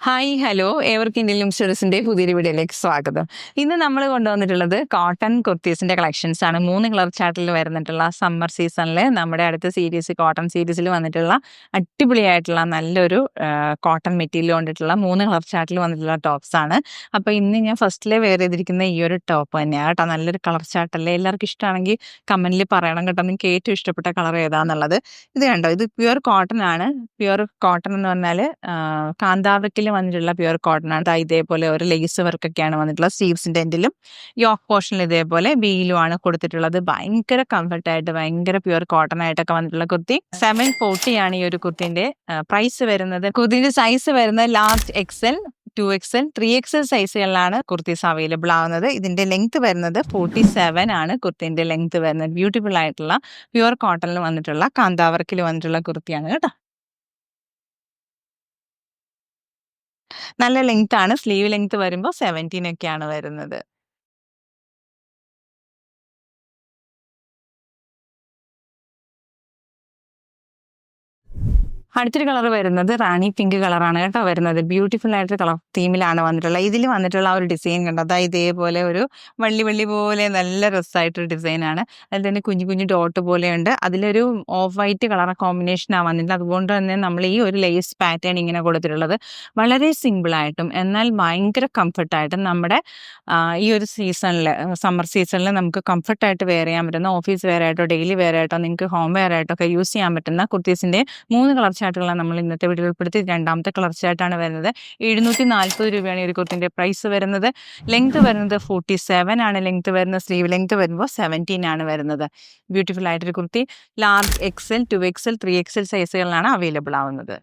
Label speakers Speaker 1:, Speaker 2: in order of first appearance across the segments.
Speaker 1: Hi hello ഏവർക്കും Indian സ്റ്റഡീസിന്റെ പുതിയൊരു വീഡിയോയിലേക്ക് സ്വാഗതം. ഇന്ന് നമ്മൾ കൊണ്ടുവന്നിട്ടുള്ളത് കോട്ടൺ കുർത്തീസിന്റെ കളക്ഷൻസ് ആണ്. 3 കളർ ചാർട്ടിൽ വരുന്നിട്ടുള്ള സമ്മർ സീസണിൽ നമ്മുടെ അടുത്ത സീരീസ് കോട്ടൺ സീരീസിൽ വന്നിട്ടുള്ള അടിപൊളിയായിട്ടുള്ള നല്ലൊരു കോട്ടൺ മെറ്റീരിയൽ കൊണ്ടിട്ടുള്ള 3 കളർ ചാർട്ടിൽ വന്നിട്ടുള്ള ടോപ്സ് ആണ്. അപ്പോൾ ഇന്ന് ഞാൻ ഫസ്റ്റിലെ വെയർ ചെയ്തിരിക്കുന്ന ഈ ഒരു ടോപ്പ് തന്നെയാണ് കേട്ടോ. നല്ലൊരു കളർ ചാർട്ടല്ലേ, എല്ലാവർക്കും ഇഷ്ടമാണെങ്കിൽ കമന്റിൽ പറയണം കേട്ടോ, നിങ്ങൾക്ക് ഏറ്റവും ഇഷ്ടപ്പെട്ട കളർ ഏതാന്നുള്ളത്. ഇത് കണ്ടോ, ഇത് പ്യുവർ കോട്ടൺ ആണ്. പ്യുവർ കോട്ടൺ എന്ന് പറഞ്ഞാൽ കാന്താവക്കിൽ വന്നിട്ടുള്ള പ്യുവർ കോട്ടൺ ആണ്. ഇതേപോലെ ഒരു ലേസ് വർക്കൊക്കെയാണ് വന്നിട്ടുള്ളത്. സ്ലീവ്സിന്റെ എൻഡിലും യോക്ക് പോർഷനിൽ ഇതേപോലെ ബിയിലും ആണ് കൊടുത്തിട്ടുള്ളത്. ഭയങ്കര കംഫർട്ടായിട്ട് ഭയങ്കര പ്യുവർ കോട്ടൺ ആയിട്ടൊക്കെ വന്നിട്ടുള്ള കുർത്തി. 740 ആണ് ഈ ഒരു കുർത്തിന്റെ പ്രൈസ് വരുന്നത്. കുർത്തിന്റെ സൈസ് വരുന്നത് ലാർജ് എക്സൽ, 2XL, 3XL സൈസുകളിലാണ് കുർത്തീസ് അവൈലബിൾ ആവുന്നത്. ഇതിന്റെ ലെങ്ത് വരുന്നത് 47 ആണ്. കുർത്തിന്റെ ലെങ്ത് വരുന്നത് ബ്യൂട്ടിഫുൾ ആയിട്ടുള്ള പ്യുവർ കോട്ടണിൽ വന്നിട്ടുള്ള കാന്താവർക്കിൽ വന്നിട്ടുള്ള കുർത്തിയാണ് കേട്ടോ. നല്ല ലെങ്ത് ആണ്. സ്ലീവ് ലെങ്ത് വരുമ്പോൾ 17 ഒക്കെയാണ് വരുന്നത്. അടുത്തൊരു കളർ വരുന്നത് റാണി പിങ്ക് കളറാണ് കേട്ടോ വരുന്നത്. ബ്യൂട്ടിഫുൾ ആയിട്ട് കളർ തീമിലാണ് വന്നിട്ടുള്ളത്. ഇതിൽ വന്നിട്ടുള്ള ആ ഒരു ഡിസൈൻ കണ്ടോ, അതായത് ഇതേപോലെ ഒരു വള്ളി വള്ളി പോലെ നല്ല രസമായിട്ടൊരു ഡിസൈനാണ്. അതിൽ തന്നെ കുഞ്ഞു കുഞ്ഞു ഡോട്ട് പോലെയുണ്ട്. അതിലൊരു ഓഫ് വൈറ്റ് കളർ കോമ്പിനേഷനാണ് വന്നിട്ടുള്ളത്. അതുകൊണ്ട് തന്നെ നമ്മൾ ഈ ഒരു ലേസ് പാറ്റേൺ ഇങ്ങനെ കൊടുത്തിട്ടുള്ളത് വളരെ സിമ്പിളായിട്ടും എന്നാൽ ഭയങ്കര കംഫർട്ടായിട്ടും നമ്മുടെ ഈ ഒരു സീസണിൽ, സമ്മർ സീസണിൽ നമുക്ക് കംഫർട്ടായിട്ട് വെയർ ചെയ്യാൻ പറ്റുന്ന, ഓഫീസ് വെയർ ആയിട്ടോ ഡെയിലി വെയർ ആയിട്ടോ നിങ്ങൾക്ക് ഹോം വെയർ ആയിട്ടോ ഒക്കെ യൂസ് ചെയ്യാൻ പറ്റുന്ന കുർത്തീസിന്റെ 3 കളർ ചാർട്ടുകളാണ് നമ്മൾ ഇന്നത്തെ വീഡിയോ ഉൾപ്പെടുത്തി. രണ്ടാമത്തെ കളർ ചാർട്ടാണ് വരുന്നത്. 740 രൂപയാണ് ഈ ഒരു കുർത്തിന്റെ പ്രൈസ് വരുന്നത്. ലെങ്ത് വരുന്നത് 47 ആണ് ലെങ്ത് വരുന്നത്. സ്ലീവ് ലെങ്ത് വരുമ്പോൾ 17 ആണ് വരുന്നത്. ബ്യൂട്ടിഫുൾ ആയിട്ടൊരു kurti. Large XL, 2XL, 3XL സൈസുകളിലാണ് അവൈലബിൾ ആവുന്നത്.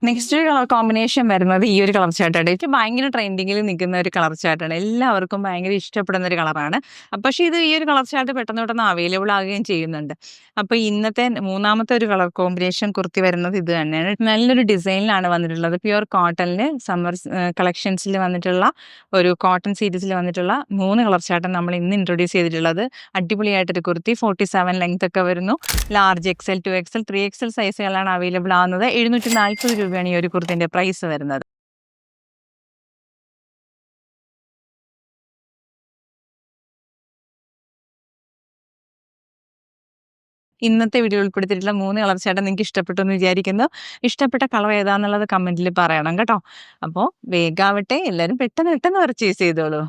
Speaker 1: നെക്സ്റ്റ് കളർ കോമ്പിനേഷൻ വരുന്നത് ഈ ഒരു കളർ ചാർട്ടാണ്. എനിക്ക് ഭയങ്കര ട്രെൻഡിങ്ങിൽ നിൽക്കുന്ന ഒരു കളർ ചാർട്ടാണ്. എല്ലാവർക്കും ഭയങ്കര ഇഷ്ടപ്പെടുന്ന ഒരു കളറാണ്. പക്ഷേ ഇത് ഈ ഒരു കളർ ചാർട്ട് പെട്ടെന്ന് അവൈലബിൾ ആവുകയും ചെയ്യുന്നുണ്ട്. അപ്പോൾ ഇന്നത്തെ മൂന്നാമത്തെ ഒരു കളർ കോമ്പിനേഷൻ കുർത്തി വരുന്നത് ഇത് തന്നെയാണ്. നല്ലൊരു ഡിസൈനിലാണ് വന്നിട്ടുള്ളത്. പ്യുവർ കോട്ടണിൽ സമ്മർ കളക്ഷൻസിൽ വന്നിട്ടുള്ള ഒരു കോട്ടൺ സീരീസിൽ വന്നിട്ടുള്ള 3 കളർ ചാർട്ടാണ് നമ്മൾ ഇന്ന് ഇൻട്രൊഡ്യൂസ് ചെയ്തിട്ടുള്ളത്. അടിപൊളിയായിട്ടൊരു കുർത്തി. 47 ലെങ്ത് ഒക്കെ വരുന്നു. Large XL, 2XL, 3XL സൈസുകളാണ് available ആവുന്നത്. 740 രൂപയാണ് ഈ ഒരു കുർത്തിന്റെ പ്രൈസ് വരുന്നത്. ഇന്നത്തെ വീഡിയോ ഉൾപ്പെടുത്തിയിട്ടുള്ള 3 കളർ ചാർട്ട് നിങ്ങൾക്ക് ഇഷ്ടപ്പെട്ടു എന്ന് വിചാരിക്കുന്നു. ഇഷ്ടപ്പെട്ട കളർ ഏതാന്നുള്ളത് കമന്റിൽ പറയണം കേട്ടോ. അപ്പോൾ വേഗാവട്ടെ, എല്ലാവരും പെട്ടെന്ന് പർച്ചേസ് ചെയ്തോളൂ.